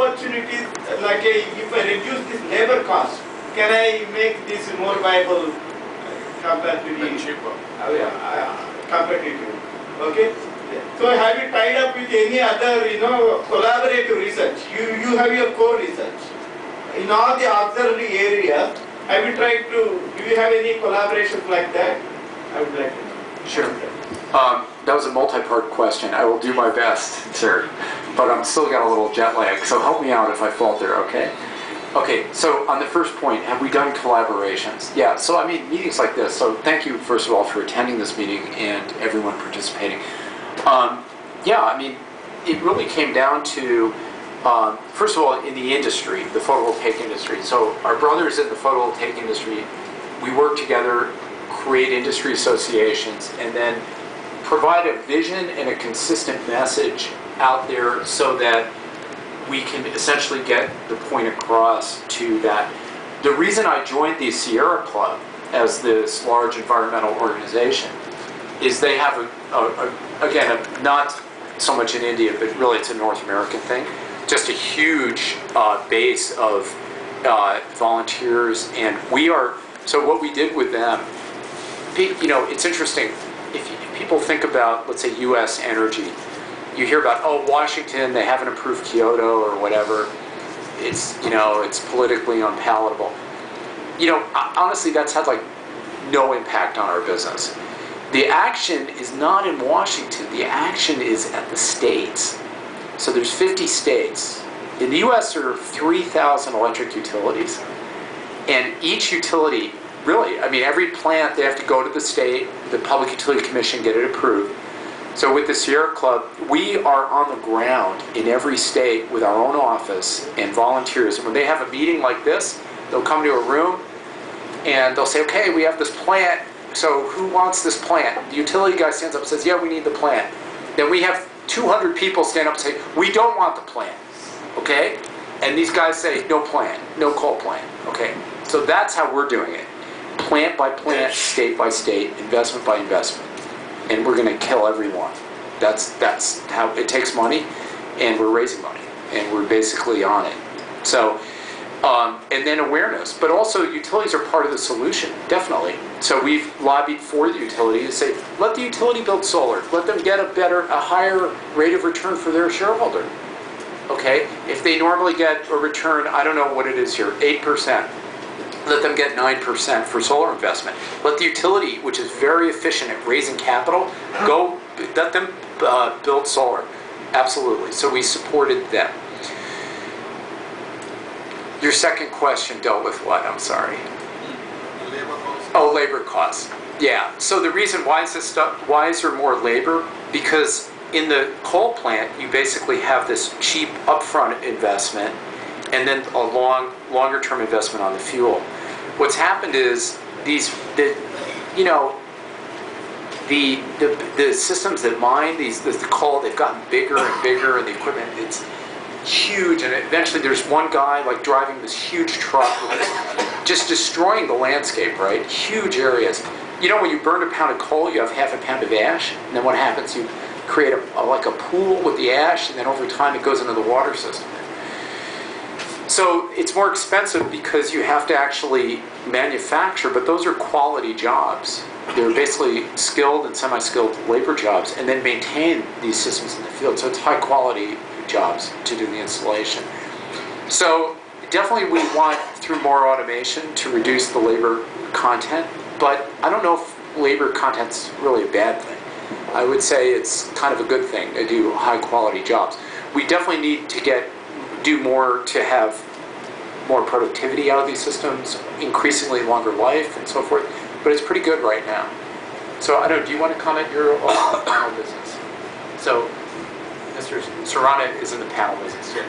opportunities, like if I reduce this labor cost, can I make this more viable compared to the cheaper, competitive? Okay. So have you tied up with any other, collaborative research? You have your core research. In all the auxiliary areas, have you tried to, do you have any collaborations like that? I would like to know. Sure. That was a multi-part question. I will do my best, sir, but I'm still got a little jet lag, so help me out if I falter, okay? Okay, so on the first point, have we done collaborations? Yeah, so I mean, meetings like this, so thank you, first of all, for attending this meeting and everyone participating. Yeah, I mean, it really came down to, first of all, in the industry, the photovoltaic industry. So our brothers in the photovoltaic industry, we work together, create industry associations, and then provide a vision and a consistent message out there so that we can essentially get the point across to that. The reason I joined the Sierra Club as this large environmental organization is they have again, not so much in India, but really it's a North American thing, just a huge base of volunteers, and we are, so what we did with them, it's interesting, if people think about, let's say, U.S. energy, you hear about, oh, Washington, they haven't approved Kyoto or whatever, it's, it's politically unpalatable. Honestly, that's had like no impact on our business. The action is not in Washington, the action is at the states. So there's 50 states. In the US, there are 3,000 electric utilities. And each utility, really, I mean, every plant, they have to go to the state, the Public Utility Commission, get it approved. So with the Sierra Club, we are on the ground in every state with our own office and volunteers. And when they have a meeting like this, they'll come to a room and they'll say, okay, we have this plant. So who wants this plant? The utility guy stands up and says, yeah, we need the plant. Then we have 200 people stand up and say, we don't want the plant, okay? And these guys say, no plant, no coal plant, okay? So that's how we're doing it. Plant by plant, state by state, investment by investment. And we're gonna kill everyone. That's how it takes money, and we're raising money, and we're basically on it. So, and then awareness, but also utilities are part of the solution, definitely. So we've lobbied for the utility to say, let the utility build solar, let them get a higher rate of return for their shareholder. Okay, if they normally get a return, I don't know what it is here, 8%. Let them get 9% for solar investment. Let the utility, which is very efficient at raising capital, go, let them build solar. Absolutely, so we supported them. Your second question dealt with what? I'm sorry. Labor costs. Oh, labor costs. Yeah. So the reason why is this stuff? Why is there more labor? Because in the coal plant, you basically have this cheap upfront investment, and then a longer-term investment on the fuel. What's happened is the systems that mine the coal, they've gotten bigger and bigger, and the equipment, it's huge, and eventually there's one guy like driving this huge truck just destroying the landscape, right? Huge areas. When you burn a pound of coal, you have half a pound of ash, and then what happens? You create like a pool with the ash, and then over time it goes into the water system. So it's more expensive because you have to actually manufacture, but those are quality jobs. They're basically skilled and semi-skilled labor jobs, and then maintain these systems in the field. So it's high quality jobs to do the installation. So definitely we want, through more automation, to reduce the labor content, but I don't know if labor content's really a bad thing. I would say it's kind of a good thing to do high quality jobs. We definitely need to do more to have more productivity out of these systems, increasingly longer life and so forth, but it's pretty good right now. So I don't know, do you want to comment your own business? So Mr. Surana is in the panel business. Yeah.